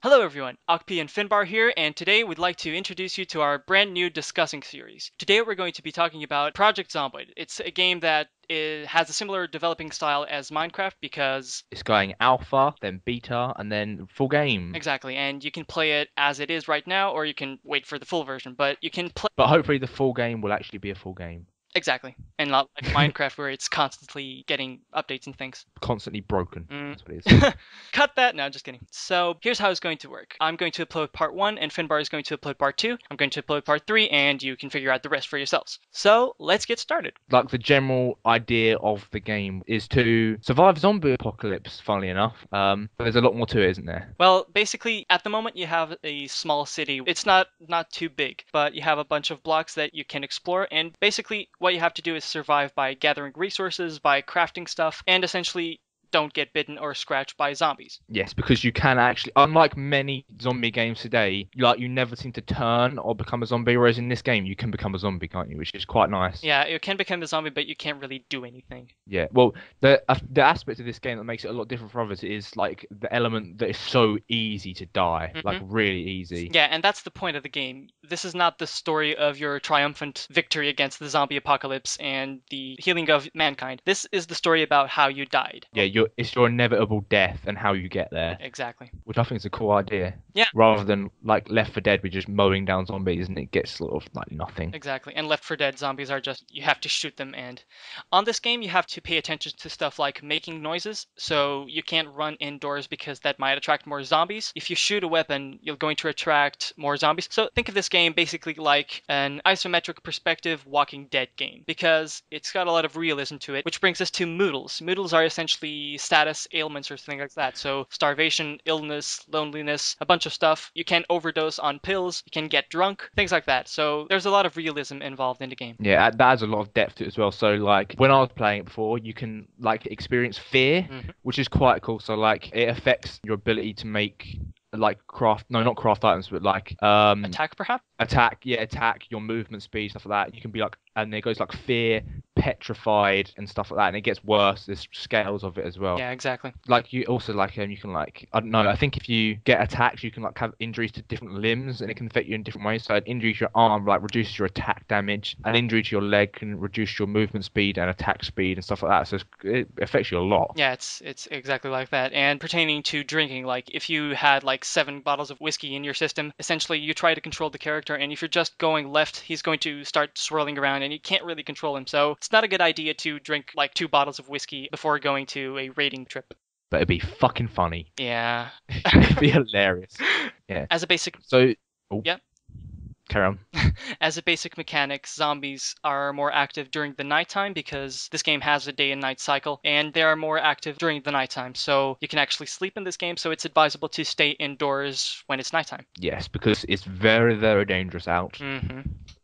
Hello everyone, ockpii and Finbar here, and today we'd like to introduce you to our brand new discussing series. Today we're going to be talking about Project Zomboid. It's a game that has a similar developing style as Minecraft because... It's going alpha, then beta, and then full game. Exactly, and you can play it as it is right now, or you can wait for the full version, but you can play... But hopefully the full game will actually be a full game. Exactly, and not like Minecraft where it's constantly getting updates and things. Constantly broken. That's what it Mm. is. Cut that. No, just kidding. So here's how it's going to work. I'm going to upload part 1, and Finbar is going to upload part 2. I'm going to upload part 3, and you can figure out the rest for yourselves. So let's get started. Like the general idea of the game is to survive zombie apocalypse, funnily enough. But there's a lot more to it, isn't there? Well, basically, at the moment you have a small city. It's not too big, but you have a bunch of blocks that you can explore, and basically what you have to do is survive by gathering resources, by crafting stuff, and essentially don't get bitten or scratched by zombies. Yes, because you can actually, unlike many zombie games today, you never seem to turn or become a zombie, whereas in this game you can become a zombie, can't you? Which is quite nice. Yeah, you can become a zombie, but you can't really do anything. Yeah, well, the aspect of this game that makes it a lot different from others is like the element that is so easy to die, like really easy. Yeah, and that's the point of the game. This is not the story of your triumphant victory against the zombie apocalypse and the healing of mankind. This is the story about how you died. Yeah, it's your inevitable death and how you get there, Exactly. which I think is a cool idea. Yeah. Rather than like Left 4 Dead, we're just mowing down zombies and it gets sort of like nothing. Exactly. And Left 4 Dead zombies are just, you have to shoot them, and on this game you have to pay attention to stuff like making noises, so you can't run indoors because that might attract more zombies. If you shoot a weapon, you're going to attract more zombies. So think of this game basically like an isometric perspective Walking Dead game, because it's got a lot of realism to it, which brings us to moodles. Moodles are essentially status ailments or something like that. So starvation, illness, loneliness, a bunch of stuff. You can overdose on pills, you can get drunk, things like that. So there's a lot of realism involved in the game. Yeah, that has a lot of depth to it as well. So like when I was playing it before, you can like experience fear, which is quite cool. So like it affects your ability to make like craft, no, not craft items, but like Attack, perhaps? attack, your movement speed, stuff like that. You can be like, and it goes like fear, petrified, and stuff like that, and it gets worse. There's scales of it as well. Yeah, exactly. Like you also like you can like, I don't know, I think if you get attacked, you can like have injuries to different limbs, and it can affect you in different ways. So an injury to your arm like reduces your attack damage. An injury to your leg can reduce your movement speed and attack speed and stuff like that. So it affects you a lot. Yeah, it's exactly like that. And pertaining to drinking, like if you had like 7 bottles of whiskey in your system, essentially you try to control the character, and if you're just going left, he's going to start swirling around and you can't really control him. So it's not a good idea to drink like 2 bottles of whiskey before going to a raiding trip. But it'd be fucking funny. Yeah. It'd be hilarious. Yeah. As a basic... So, oh, Yeah. Carry on. As a basic mechanic, zombies are more active during the nighttime because this game has a day and night cycle, and they are more active during the nighttime. So you can actually sleep in this game, so it's advisable to stay indoors when it's nighttime. Yes, because it's very, very dangerous out.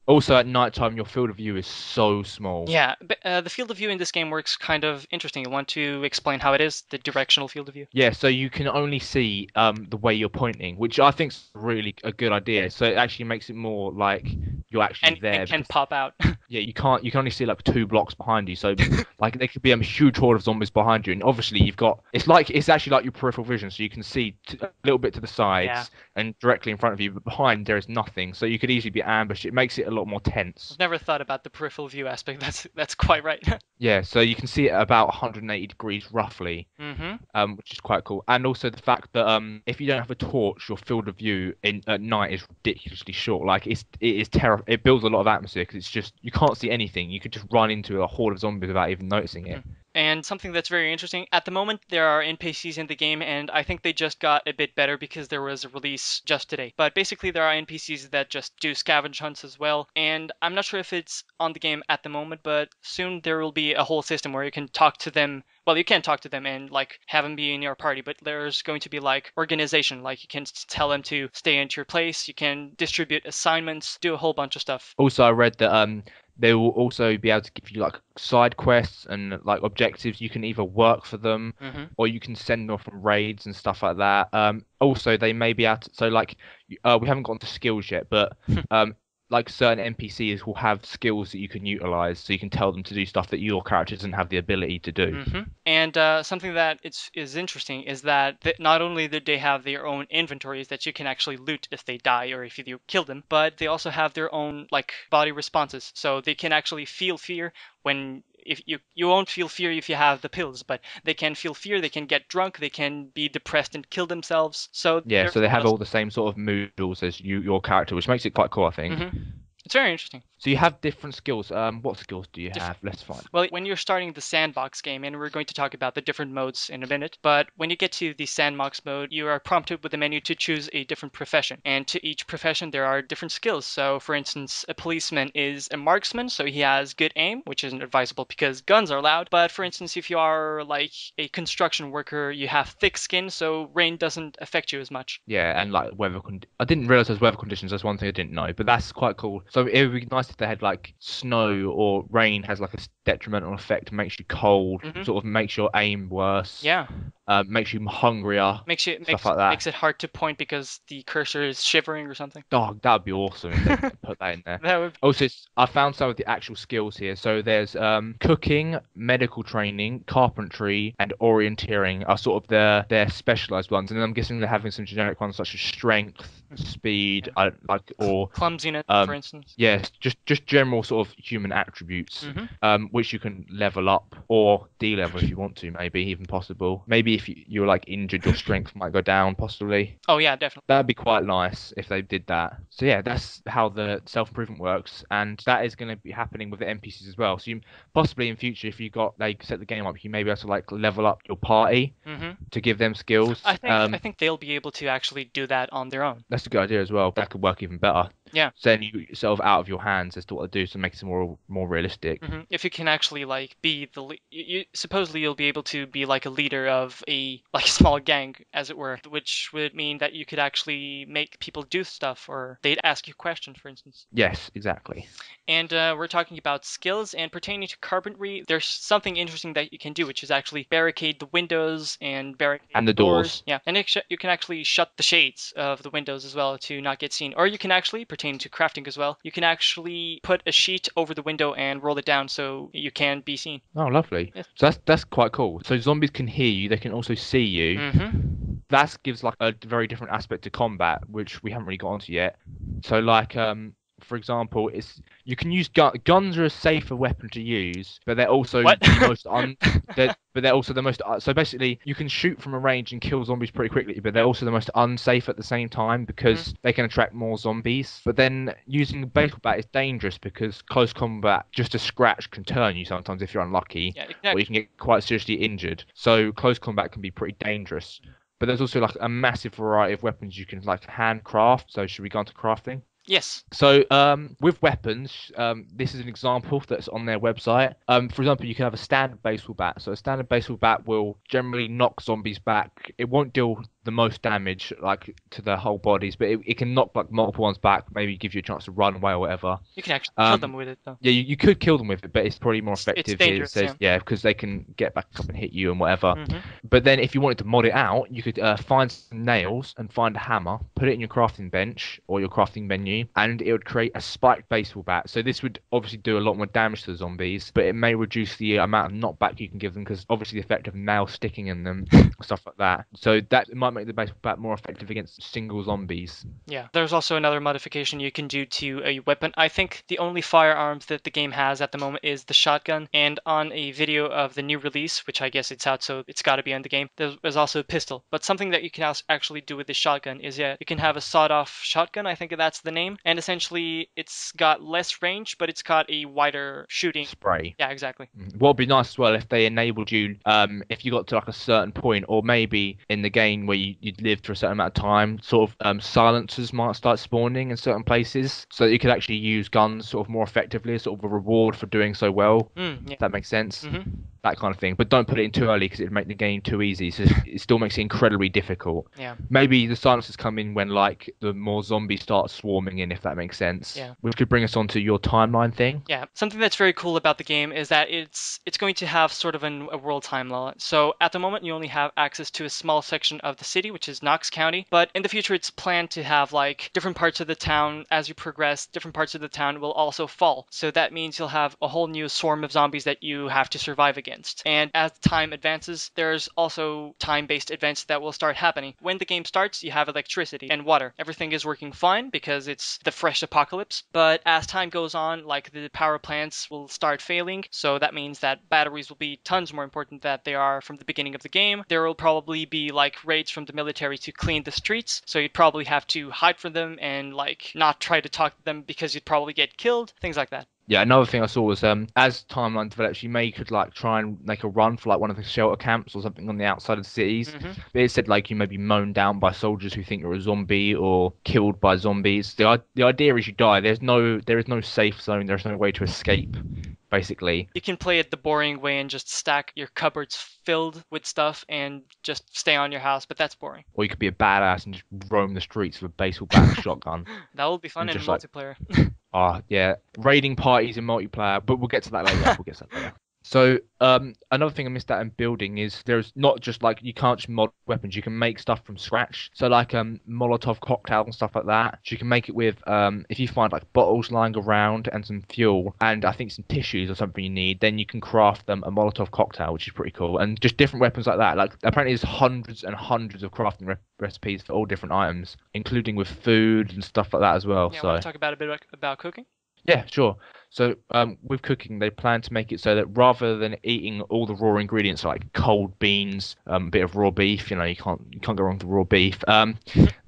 Also, at nighttime, your field of view is so small. Yeah, but the field of view in this game works kind of interesting. You want to explain how it is, the directional field of view? Yeah, so you can only see the way you're pointing, which I think is really a good idea. So it actually makes it more like you're actually there. And can pop out. Yeah, you can only see like 2 blocks behind you. So like there could be a huge horde of zombies behind you, and obviously it's actually like your peripheral vision, so you can see a little bit to the sides and directly in front of you, but behind there is nothing. So you could easily be ambushed. It makes it a lot more tense. I've never thought about the peripheral view aspect. That's quite right. Yeah, so you can see it at about 180 degrees roughly, which is quite cool. And also the fact that if you don't have a torch, your field of view at night is ridiculously short. Like it is terrifying. It builds a lot of atmosphere because it's just you can't see anything. You could just run into a horde of zombies without even noticing it. And something that's very interesting, at the moment there are NPCs in the game, and I think they just got a bit better because there was a release just today. But basically there are NPCs that just do scavenge hunts as well, and I'm not sure if it's on the game at the moment, but soon there will be a whole system where you can talk to them. Well, you can talk to them and like have them be in your party, but there's going to be like organization, like you can tell them to stay into your place, you can distribute assignments, do a whole bunch of stuff. Also, I read that they will also be able to give you like side quests and like objectives. You can either work for them or you can send them off on raids and stuff like that. Also, they may be able to, so like we haven't gotten to skills yet, but like certain NPCs will have skills that you can utilize, so you can tell them to do stuff that your character doesn't have the ability to do. And something that is interesting is that not only do they have their own inventories that you can actually loot if they die or if you kill them, but they also have their own like body responses. So they can actually feel fear when if you won't feel fear if you have the pills, but they can feel fear, they can get drunk, they can be depressed and kill themselves. So Yeah, there's so a they lot have of all the same sort of moodles as your character, which makes it quite cool, I think. It's very interesting. So you have different skills. What skills do you have? Let's find. Well, when you're starting the sandbox game, and we're going to talk about the different modes in a minute, but when you get to the sandbox mode, you are prompted with the menu to choose a different profession. And to each profession, there are different skills. So, for instance, a policeman is a marksman, so he has good aim, which isn't advisable because guns are loud. But for instance, if you are like a construction worker, you have thick skin, so rain doesn't affect you as much. Yeah, and like I didn't realize there's weather conditions. That's one thing I didn't know, but that's quite cool. So it would be nice if they had like snow or rain has like a detrimental effect, makes you cold, sort of makes your aim worse. Yeah. Makes you hungrier. Makes it hard to point because the cursor is shivering or something. Oh, that would be awesome if they could put that in there. That would... Also, I found some of the actual skills here. So there's cooking, medical training, carpentry, and orienteering are sort of their specialized ones. And then I'm guessing they're having some generic ones such as strength, speed, or clumsiness, for instance. Yes, just general sort of human attributes, which you can level up or de-level if you want to, maybe even possible. Maybe if you're like injured, your strength might go down, possibly. Oh yeah, definitely. That'd be quite nice if they did that. So yeah, that's how the self-improvement works, and that is going to be happening with the NPCs as well. So you possibly in future, if you got like set the game up, you may be able to like level up your party to give them skills. I think they'll be able to actually do that on their own. That's a good idea as well. That could work even better. Yeah. So then you sort of out of your hands as to what to do, so it makes it more realistic. If you can actually like be you supposedly you'll be able to be like a leader of a like small gang, as it were, which would mean that you could actually make people do stuff, or they'd ask you questions, for instance. Yes, exactly. And we're talking about skills, and pertaining to carpentry, there's something interesting that you can do, which is actually barricade the windows and barricade the doors. Yeah, and you can actually shut the shades of the windows as well to not get seen. Or you can actually, pertaining to crafting as well, you can actually put a sheet over the window and roll it down so you can be seen. Oh, lovely. Yes. So that's quite cool. So zombies can hear you, they can also see you. That gives like a very different aspect to combat, which we haven't really got onto yet. So like for example, you can use guns are a safer weapon to use, but they're also the most but they're also the most so basically you can shoot from a range and kill zombies pretty quickly, but they're also the most unsafe at the same time because they can attract more zombies. But then using a baseball bat is dangerous because close combat, just a scratch can turn you sometimes if you're unlucky, or you can get quite seriously injured. So close combat can be pretty dangerous. But there's also like a massive variety of weapons you can like handcraft. So should we go on to crafting? Yes. So with weapons, this is an example that's on their website. For example, you can have a standard baseball bat. So a standard baseball bat will generally knock zombies back. It won't deal the most damage like to their whole bodies, but it can knock like multiple ones back, maybe give you a chance to run away or whatever. You can actually kill them with it though. Yeah, you could kill them with it, but it's probably more effective. It's dangerous, because they can get back up and hit you and whatever. But then if you wanted to mod it out, you could find some nails and find a hammer, put it in your crafting bench or your crafting menu, and it would create a spiked baseball bat. So this would obviously do a lot more damage to the zombies, but it may reduce the amount of knockback you can give them because obviously the effect of nails sticking in them, stuff like that. So that might make the baseball bat more effective against single zombies. Yeah, there's also another modification you can do to a weapon. I think the only firearms that the game has at the moment is the shotgun, and on a video of the new release, which I guess it's out so it's got to be on the game, there's also a pistol. But something that you can actually do with the shotgun is you can have a sawed-off shotgun, I think that's the name, and essentially it's got less range, but it's got a wider shooting spray. Yeah, exactly. What would be nice as well if they enabled you, if you got to like a certain point, or maybe in the game where you'd lived for a certain amount of time, sort of silencers might start spawning in certain places, so that you could actually use guns sort of more effectively as sort of a reward for doing so well. If that makes sense. that kind of thing. But don't put it in too early because it'd make the game too easy. So it still makes it incredibly difficult. Yeah. Maybe the silences come in when like the more zombies start swarming in, if that makes sense. Yeah. Which could bring us on to your timeline thing. Yeah, something that's very cool about the game is that it's going to have sort of a world time law. So at the moment, you only have access to a small section of the city, which is Knox County. But in the future, it's planned to have like different parts of the town. As you progress, different parts of the town will also fall. So that means you'll have a whole new swarm of zombies that you have to survive against. And as time advances, there's also time-based events that will start happening. When the game starts, you have electricity and water. Everything is working fine because it's the fresh apocalypse. But as time goes on, like the power plants will start failing, so that means that batteries will be tons more important than they are from the beginning of the game. There will probably be like raids from the military to clean the streets, so you'd probably have to hide from them and like not try to talk to them because you'd probably get killed, things like that. Yeah, another thing I saw was as timeline develops, you could like try and make a run for like one of the shelter camps or something on the outside of the cities. But it said like you may be mown down by soldiers who think you're a zombie or killed by zombies. The idea is you die. There is no safe zone. There's no way to escape. Basically, you can play it the boring way and just stack your cupboards filled with stuff and just stay on your house, but that's boring. Or you could be a badass and just roam the streets with a baseball bat and shotgun. That will be fun in multiplayer. Yeah, raiding parties in multiplayer, but we'll get to that later. So, another thing I missed out in building is there's not just like you can't just mod weapons, you can make stuff from scratch. So like Molotov cocktails and stuff like that. So you can make it with if you find like bottles lying around and some fuel and I think some tissues or something you need, then you can craft them a Molotov cocktail, which is pretty cool. And just different weapons like that. Like apparently there's hundreds and hundreds of crafting recipes for all different items, including with food and stuff like that as well. Yeah, so want to talk about a bit about cooking? Yeah, sure. So, with cooking, they plan to make it so that rather than eating all the raw ingredients like cold beans, a bit of raw beef, you can't go wrong with raw beef.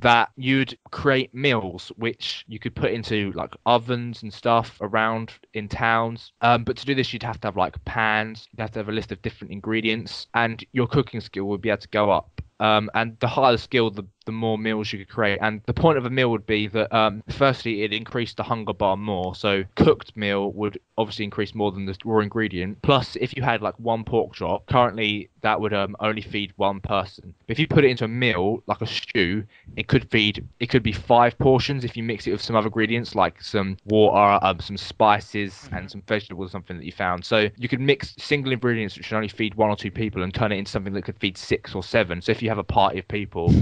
That you'd create meals which you could put into like ovens and stuff around in towns. But to do this, you'd have to have like pans. You'd have to have a list of different ingredients, and your cooking skill would be able to go up. And the higher the skill, the more meals you could create. And the point of a meal would be that, firstly, it increased the hunger bar more. So cooked meal would obviously increase more than the raw ingredient. Plus, if you had like one pork chop, currently that would only feed one person. But if you put it into a meal, like a stew, it could be 5 portions if you mix it with some other ingredients like some water, some spices, and some vegetables or something that you found. So you could mix single ingredients which should only feed 1 or 2 people and turn it into something that could feed 6 or 7. So if you have a party of people,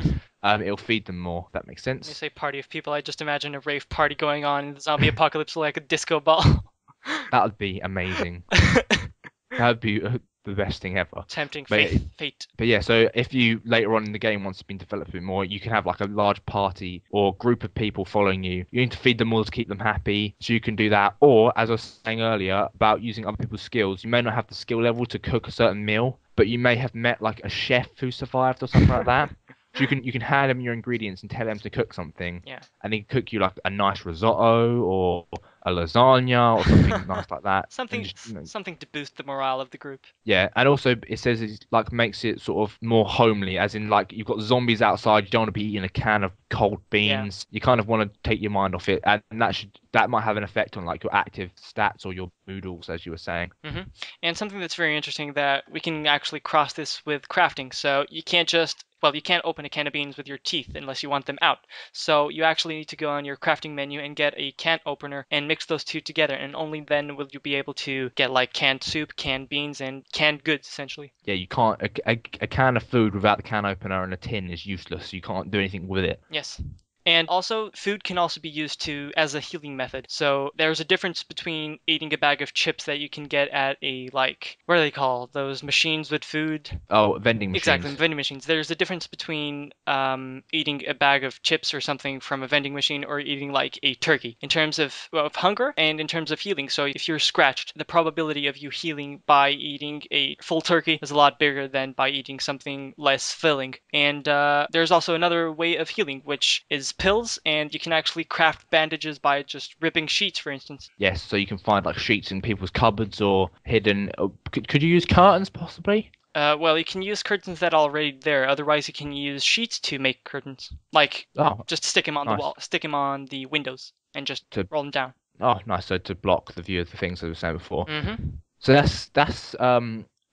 it'll feed them more. If that makes sense. When you say party of people, I just imagine a rave party going on in the zombie apocalypse like a disco ball. That would be amazing. That would be the best thing ever. Tempting fate. But yeah, so if you later on in the game, once it's been developed a bit more, you can have like a large party or group of people following you. You need to feed them all to keep them happy, so you can do that. Or, as I was saying earlier, about using other people's skills, you may not have the skill level to cook a certain meal, but you may have met like a chef who survived or something like that. So you can hand them your ingredients and tell them to cook something. Yeah. And they can cook you like a nice risotto or a lasagna or something nice like that. Something something to boost the morale of the group. Yeah, and also it says it like makes it sort of more homely, as in like you've got zombies outside, you don't want to be eating a can of cold beans. Yeah. You kind of want to take your mind off it, and that might have an effect on like your active stats or your moodles, as you were saying. And something that's very interesting that we can actually cross this with crafting. So you can't open a can of beans with your teeth unless you want them out. So you actually need to go on your crafting menu and get a can opener and mix those two together, and only then will you be able to get like canned soup, canned beans, and canned goods essentially. Yeah, you can't. A can of food without the can opener and a tin is useless. You can't do anything with it. Yes. And also, food can also be used as a healing method. So there's a difference between eating a bag of chips that you can get at what are they called? Those machines with food? Oh, vending machines. Exactly, vending machines. There's a difference between eating a bag of chips or something from a vending machine or eating like a turkey in terms of hunger and in terms of healing. So if you're scratched, the probability of you healing by eating a full turkey is a lot bigger than by eating something less filling. And there's also another way of healing, which is pills, and you can actually craft bandages by just ripping sheets, for instance. Yes, so you can find like sheets in people's cupboards or hidden. Could you use curtains possibly? Well, you can use curtains that are already there. Otherwise, you can use sheets to make curtains. Just stick them on the wall, stick them on the windows, and just roll them down. Oh, nice. So to block the view of the things that we were saying before. So that's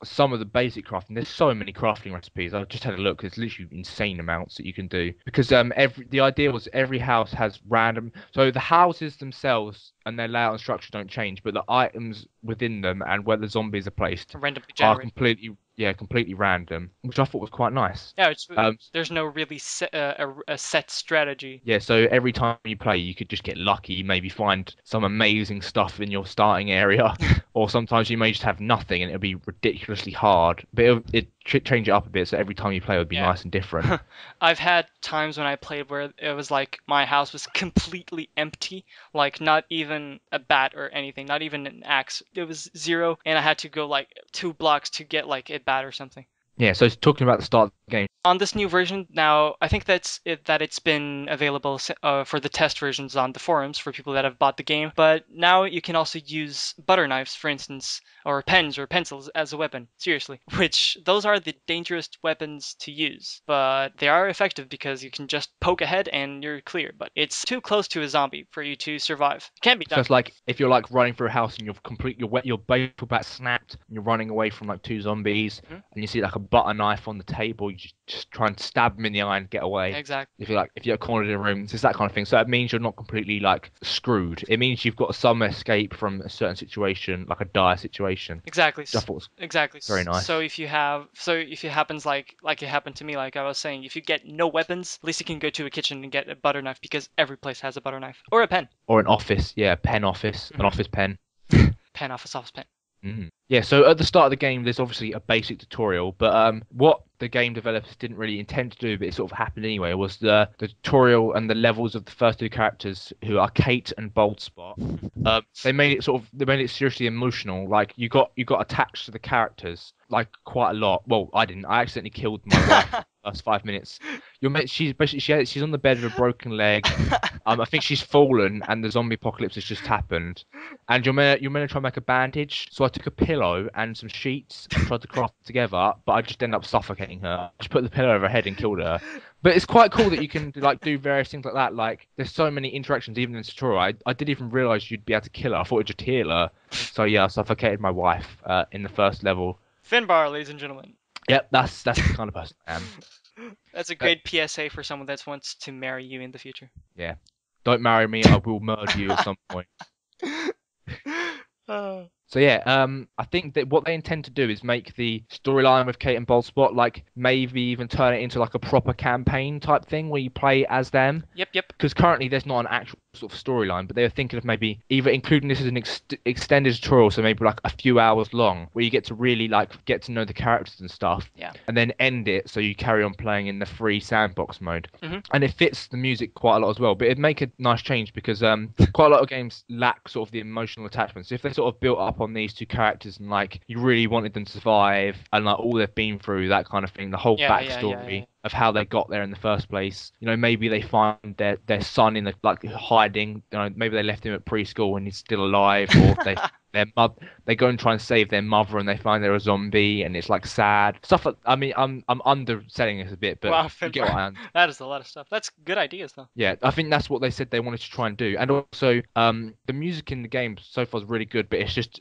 some of the basic crafting. There's so many crafting recipes. I've just had a look. There's literally insane amounts that you can do because the idea was every house has random. So the houses themselves and their layout and structure don't change, but the items within them and where the zombies are placed Randomly are generated. completely random, which I thought was quite nice. Yeah, Um, there's no really a set strategy. Yeah, so every time you play, you could just get lucky. You maybe find some amazing stuff in your starting area, or sometimes you may just have nothing and it'll be ridiculously hard. But change it up a bit, so every time you play, it would be Yeah. nice and different. I've had times when I played where it was like my house was completely empty, like not even a bat or anything, not even an axe. It was zero, and I had to go like 2 blocks to get like a bat or something. Yeah, so talking about the start of the game, On this new version now, I think that it's been available for the test versions on the forums for people that have bought the game. But now you can also use butter knives, for instance, or pens or pencils as a weapon. Seriously, which those are the dangerous weapons to use, but they are effective because you can just poke ahead and you're clear. But it's too close to a zombie for you to survive. It can be so done. it's like if you're like running through a house and your baseball bat snapped, and you're running away from like two zombies, Mhm. and you see like a butter knife on the table, you just try and stab them in the eye and get away. Exactly. If you're cornered in a room, it's that kind of thing. So it means you're not completely like screwed. It means you've got some escape from a certain situation, like a dire situation. Exactly. Which I thought was Exactly. very So nice. if it happens like it happened to me, like I was saying, if you get no weapons, at least you can go to a kitchen and get a butter knife because every place has a butter knife or a pen. Or an office, yeah, pen office, an Hmm. office pen. Pen, office pen. Yeah, so at the start of the game, there's obviously a basic tutorial, but what the game developers didn't really intend to do, but it sort of happened anyway, was the tutorial and the levels of the first two characters, who are Kate and Boldspot. They made it seriously emotional. Like you got attached to the characters like quite a lot. Well, I didn't. I accidentally killed my wife in the first 5 minutes. She's basically she's on the bed with a broken leg. I think she's fallen, and the zombie apocalypse has just happened. And you're meant to try and make a bandage. So I took a pillow and some sheets and tried to craft them together, but I just ended up suffocating her. I just put the pillow over her head and killed her. But it's quite cool that you can like do various things like that. Like there's so many interactions even in the tutorial. I didn't even realize you'd be able to kill her. I thought it'd just heal her. So yeah, I suffocated my wife in the first level. Finbar, ladies and gentlemen. Yep, that's the kind of person I am. That's a But great PSA for someone that wants to marry you in the future. yeah, don't marry me. I will murder you at some point. Oh. So yeah, I think that what they intend to do is make the storyline with Kate and Boldspot like maybe even turn it into like a proper campaign type thing where you play as them. Yep, yep. Because currently there's not an actual sort of storyline, but they were thinking of maybe either including this as an extended tutorial, so maybe like a few hours long, where you get to really like get to know the characters and stuff, Yeah. and then end it so you carry on playing in the free sandbox mode. Mhm. And it fits the music quite a lot as well. But it'd make a nice change because quite a lot of games lack sort of the emotional attachments. If they sort of built up on these two characters and like you really wanted them to survive and like all they've been through, that kind of thing, the whole backstory of how they got there in the first place. You know, maybe they find their son in the like hiding. You know, maybe they left him at preschool and he's still alive, or they go and try and save their mother and they find they're a zombie and it's like sad stuff. I mean, I'm underselling this a bit, but Wow, you get what I that is a lot of stuff. That's good ideas, though. yeah, I think that's what they said they wanted to try and do. And also, the music in the game so far is really good, but it's just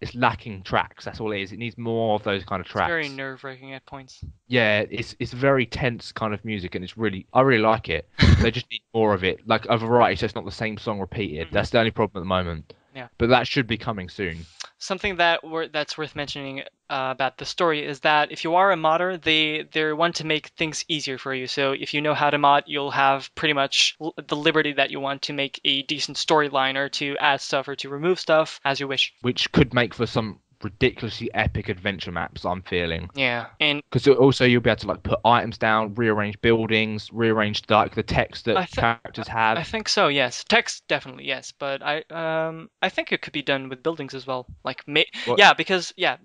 it's lacking tracks. That's all it is. It needs more of those kind of It's very tracks. nerve-wracking at points. Yeah, it's very tense kind of music, and I really like it. They just need more of it, like a variety, so it's not the same song repeated. Mhm. That's the only problem at the moment. Yeah. But that should be coming soon. Something that's worth mentioning about the story is that if you are a modder, they want to make things easier for you. So if you know how to mod, you'll have pretty much the liberty that you want to make a decent storyline or to add stuff or to remove stuff as you wish. Which could make for some ridiculously epic adventure maps, I'm feeling. Yeah, and Because also you'll be able to like put items down, rearrange buildings, rearrange like the text that characters have. I think so. Yes, text definitely yes, but I think it could be done with buildings as well. Like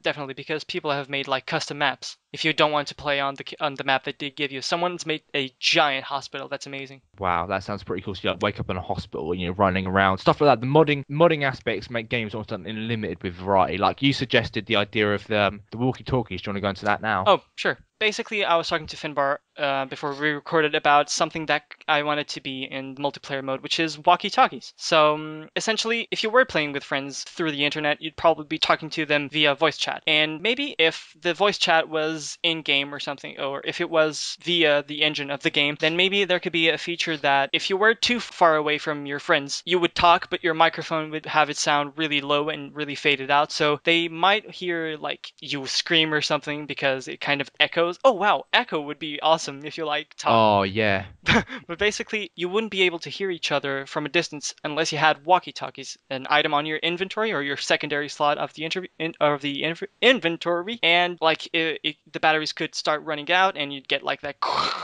definitely because people have made like custom maps. If you don't want to play on the map that they give you, someone's made a giant hospital. That's amazing. Wow, that sounds pretty cool. So you like wake up in a hospital and you're running around, stuff like that. The modding aspects make games almost unlimited with variety. Like you suggested the idea of the walkie-talkies. Do you want to go into that now? Oh, sure. basically, I was talking to Finbar before we recorded about something that I wanted to be in multiplayer mode, which is walkie-talkies. So essentially, if you were playing with friends through the internet, you'd probably be talking to them via voice chat. And maybe if the voice chat was in-game or something, or if it was via the engine of the game, then maybe there could be a feature that if you were too far away from your friends, you would talk, but your microphone would have it sound really low and really faded out. So they might hear like you scream or something because it kind of echoes. Oh wow, echo would be awesome if you like talk. Oh yeah. But basically, you wouldn't be able to hear each other from a distance unless you had walkie-talkies, an item on your inventory or your secondary slot of the inventory, and like the batteries could start running out, and you'd get like that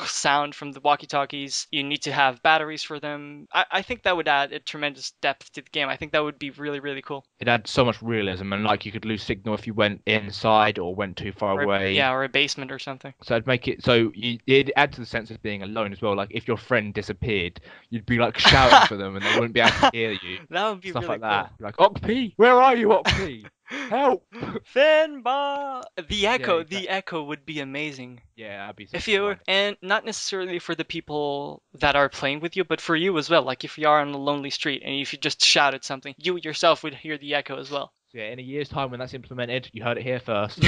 sound from the walkie-talkies. You need to have batteries for them. I think that would add a tremendous depth to the game. I think that would be really, really cool. It adds so much realism, and like you could lose signal if you went inside or went too far away. Yeah, or a basement or something. So it'd make it so it'd add to the sense of being alone as well. Like if your friend disappeared, you'd be like shouting for them, and they wouldn't be able to hear you. That would be Stuff really like that. cool. Like ockpii, where are you, ockpii? Help! Finbar! The echo, Yeah, exactly. the echo would be amazing. Yeah, that'd be If so you fun. and not necessarily for the people that are playing with you, but for you as well. Like if you are on a lonely street and if you just shouted something, you yourself would hear the echo as well. So yeah, in a year's time when that's implemented, you heard it here first.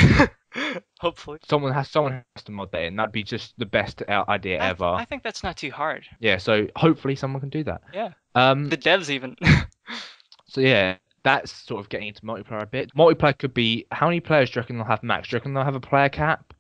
Hopefully. Someone has to mod that in. That'd be just the best idea ever. I think that's not too hard. Yeah, so hopefully someone can do that. Yeah. Um. The devs even. So yeah, that's sort of getting into multiplayer a bit. Multiplayer could be how many players do you reckon they'll have max? Do you reckon they'll have a player cap?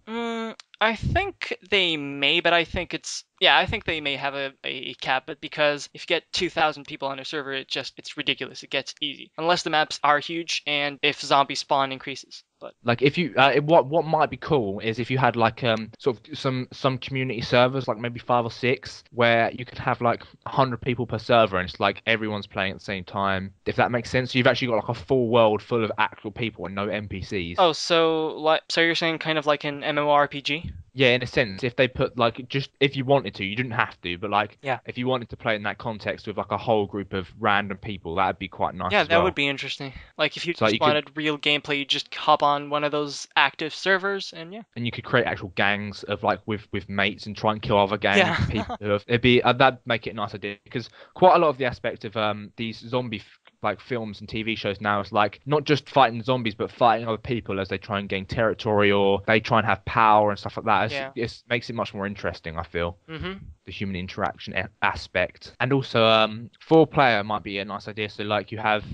I think they may, but I think I think they may have a cap, but because if you get 2,000 people on a server, it's ridiculous. It gets easy. Unless the maps are huge and if zombie spawn increases. But Like if you what might be cool is if you had like sort of some community servers, like maybe 5 or 6, where you could have like 100 people per server and it's like everyone's playing at the same time, if that makes sense. So you've actually got like a full world full of actual people and no NPCs. oh, so you're saying kind of like an MMORPG? Yeah, in a sense, if they put like just if you wanted to, you didn't have to, but like Yeah. if you wanted to play in that context with like a whole group of random people, that'd be quite nice Yeah, as that well. would be interesting. Like if you So like, just wanted real gameplay, you just hop on one of those active servers and yeah. and you could create actual gangs of like with mates and try and kill other gangs Yeah. of people who have, it'd be that'd make it a nice idea because quite a lot of the aspect of these zombie like films and TV shows now is like not just fighting zombies but fighting other people as they try and gain territory or they try and have power and stuff like that. Yeah. It makes it much more interesting, I feel. Mhm. The human interaction aspect, and also 4 player might be a nice idea. So like you have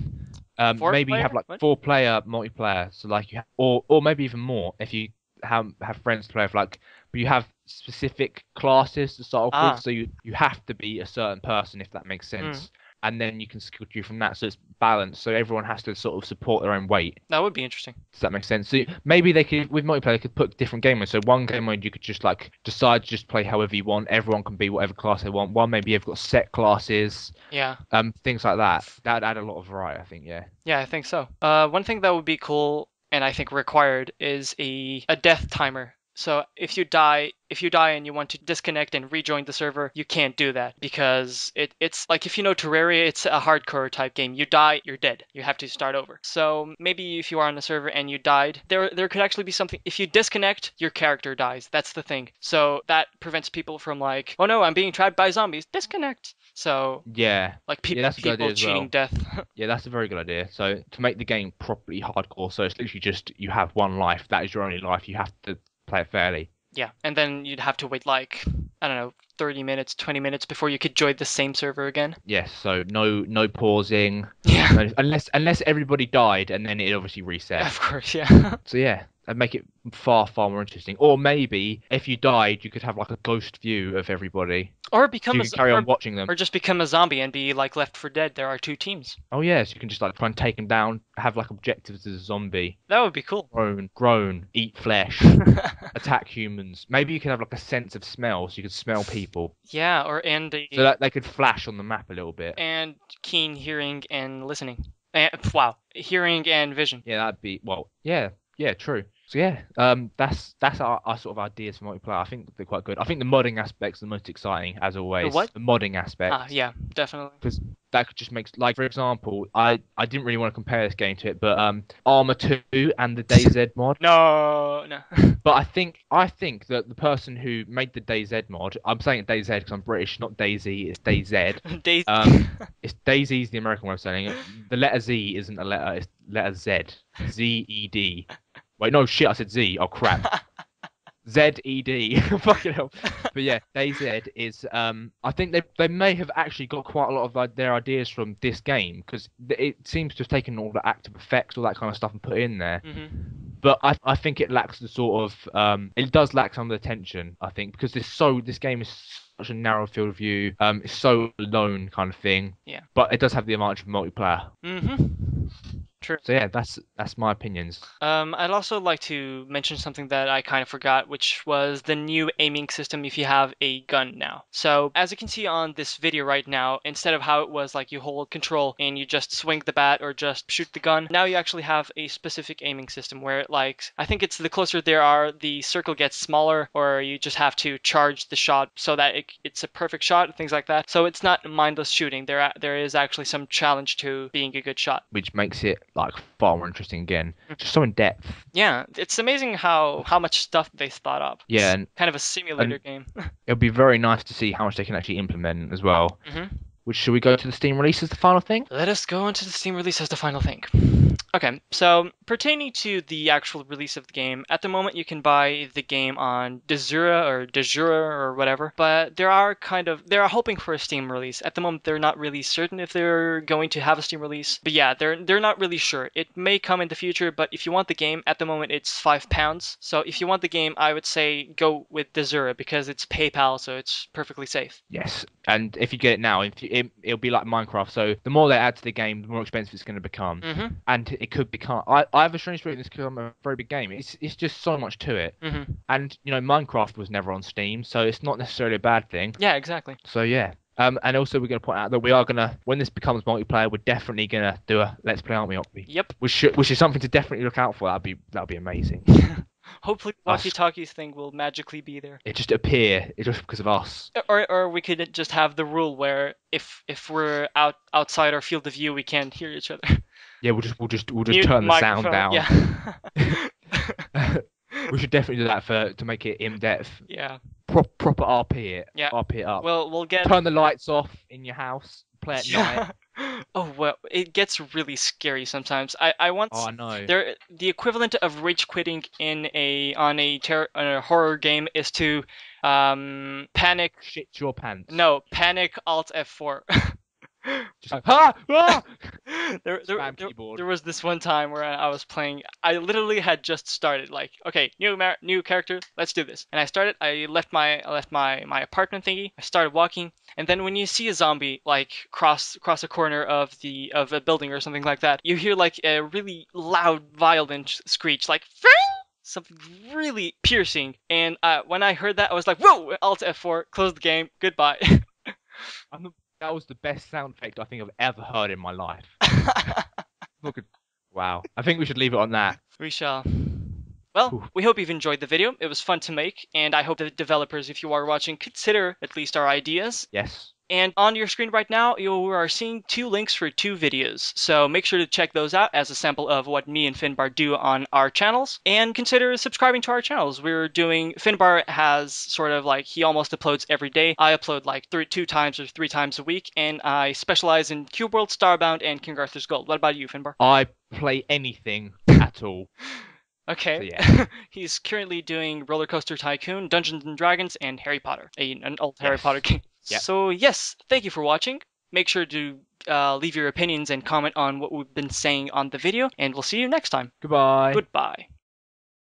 maybe you have like What? 4 player multiplayer. So like you have, or maybe even more if you have friends to play with. Like, but you have specific classes to start off with. So you have to be a certain person if that makes sense. And then you can skill through from that, so it's balanced. So everyone has to sort of support their own weight. That would be interesting. Does that make sense? So maybe they could, with multiplayer, they could put different game modes. So one game mode you could just like decide to just play however you want. Everyone can be whatever class they want. One maybe you've got set classes. Yeah. Things like that. That'd add a lot of variety, I think. Yeah. Yeah, I think so. One thing that would be cool and I think required is a death timer. So if you die and you want to disconnect and rejoin the server, you can't do that because it's like if you know Terraria, it's a hardcore type game. You die, you're dead. You have to start over. So maybe if you are on the server and you died, there could actually be something. If you disconnect, your character dies. That's the thing. So that prevents people from like, oh no, I'm being trapped by zombies. Disconnect. So yeah, like people that's a good idea as cheating well. death. Yeah, that's a very good idea. So to make the game properly hardcore, so it's literally just you have one life. That is your only life. You have to play it fairly. Yeah, and then you'd have to wait like, I don't know, 30 minutes, 20 minutes before you could join the same server again. Yes, so no pausing. Yeah. Unless everybody died and then it obviously reset. Of course, yeah. So yeah, that'd make it far more interesting. Or maybe if you died, you could have like a ghost view of everybody. Or So become you can carry on watching them. or just become a zombie and be like Left 4 Dead. There are 2 teams. Oh yeah, so you can just like try and take them down, have like objectives as a zombie. That would be cool. Groan, eat flesh, attack humans. Maybe you could have like a sense of smell, so you could smell people. Yeah, So that they could flash on the map a little bit. and keen hearing and listening. And, wow, hearing and vision. Yeah, that'd be well. Yeah, true. So yeah, that's our sort of ideas for multiplayer. I think they're quite good. I think the modding aspect's the most exciting, as The always. what? The modding Ah, aspect, yeah, definitely. because that could just makes like, for example, I didn't really want to compare this game to it, but Armor 2 and the DayZ mod. No, no. But I think that the person who made the DayZ mod, I'm saying it DayZ because I'm British, not Daisy, it's DayZ. Days. It's Daisy's the American way of saying it. The letter Z isn't a letter, it's letter Z. Z-E-D. Wait, no, shit, I said Z. Oh, crap. Z-E-D. Fucking hell. But yeah, DayZ is, I think they may have actually got quite a lot of their ideas from this game, because it seems to have taken all the active effects, all that kind of stuff, and put it in there. But I think it lacks the sort of it does lack some of the tension, I think, because this game is such a narrow field of view, it's so alone kind of thing. Yeah. But it does have the advantage of multiplayer. True. So yeah, that's my opinions. I'd also like to mention something that I kind of forgot, which was the new aiming system if you have a gun now. So as you can see on this video right now, instead of how it was like you hold control and you just swing the bat or just shoot the gun, now you actually have a specific aiming system where like, I think it's the closer there are, the circle gets smaller, or you just have to charge the shot so that it's a perfect shot, things like that. So it's not mindless shooting. There is actually some challenge to being a good shot. Which makes it like far more interesting again. Just so in depth. Yeah, it's amazing how much stuff they thought up. Yeah, It's kind of a simulator game. it'll be very nice to see how much they can actually implement as well. Mm-hmm. Which, should we go to the Steam release as the final thing? Let us go into the Steam release as the final thing. Okay, so pertaining to the actual release of the game, at the moment you can buy the game on Desura or whatever, but they are hoping for a Steam release. At the moment they're not really certain if they're going to have a Steam release. But yeah, they're not really sure. It may come in the future, but if you want the game, at the moment it's £5. So if you want the game, I would say go with Desura because it's PayPal, so it's perfectly safe. Yes, and if you get it now, it'll be like Minecraft. So the more they add to the game, the more expensive it's going to become. And it could become. I have a strange feeling this could become a very big game. It's just so much to it. And Minecraft was never on Steam, so it's not necessarily a bad thing. Yeah, exactly. So yeah. And also we're going to point out that we are going to, when this becomes multiplayer, we're definitely going to do a Let's Play, aren't we, ockpii? Yep. Which is something to definitely look out for. That'd be amazing. Hopefully the walkie-talkies thing will magically be there. It just appear, it's just because of us. Or we could just have the rule where if we're outside our field of view, we can't hear each other. Yeah, we'll just Mute turn the sound down. Yeah. We should definitely do that to make it in depth. Yeah. Proper RP it. Yeah. RP it up. Well, we'll get. Turn the lights off in your house. Play at night. Oh well, it gets really scary sometimes. I once. Oh, I know. The equivalent of rage quitting on a horror game is to panic. Shit your pants. No, panic Alt F4. Just like, ah! There was this one time where I was playing. I literally had just started. Like, okay, new character, let's do this. And I started. I left my apartment thingy. I started walking, and then when you see a zombie like cross a corner of a building or something like that, you hear like a really loud, violent screech, like something really piercing. And when I heard that, I was like, whoa! Alt F4, close the game, goodbye. That was the best sound effect I think I've ever heard in my life. Wow. I think we should leave it on that. We shall. Well, we hope you've enjoyed the video. It was fun to make, and I hope that developers, if you are watching, consider at least our ideas. Yes. And on your screen right now, you are seeing 2 links for 2 videos. So make sure to check those out as a sample of what me and Finbar do on our channels. And consider subscribing to our channels. Finbar has sort of like, he almost uploads every day. I upload like 2 times or 3 times a week. And I specialize in Cube World, Starbound, and King Arthur's Gold. What about you, Finbar? I play anything at all. Okay. So, yeah. He's currently doing Roller Coaster Tycoon, Dungeons and Dragons, and Harry Potter. An old Harry Potter game. Yep. So yes, thank you for watching. Make sure to leave your opinions and comment on what we've been saying on the video, and we'll see you next time. Goodbye. Goodbye.